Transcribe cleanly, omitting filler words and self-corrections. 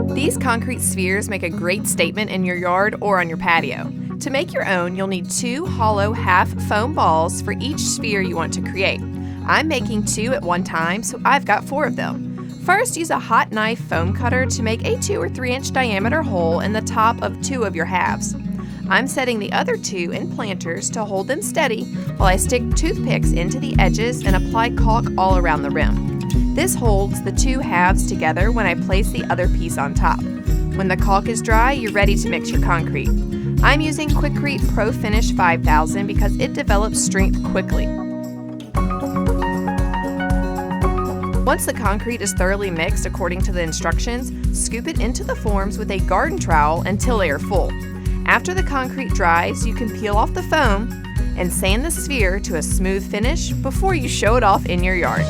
These concrete spheres make a great statement in your yard or on your patio. To make your own, you'll need 2 hollow half foam balls for each sphere you want to create. I'm making 2 at one time, so I've got 4 of them. First, use a hot knife foam cutter to make a 2 or 3 inch diameter hole in the top of 2 of your halves. I'm setting the other 2 in planters to hold them steady while I stick toothpicks into the edges and apply caulk all around the rim. This holds the 2 halves together when I place the other piece on top. When the caulk is dry, you're ready to mix your concrete. I'm using Quikrete Pro Finish 5000 because it develops strength quickly. Once the concrete is thoroughly mixed according to the instructions, scoop it into the forms with a garden trowel until they are full. After the concrete dries, you can peel off the foam and sand the sphere to a smooth finish before you show it off in your yard.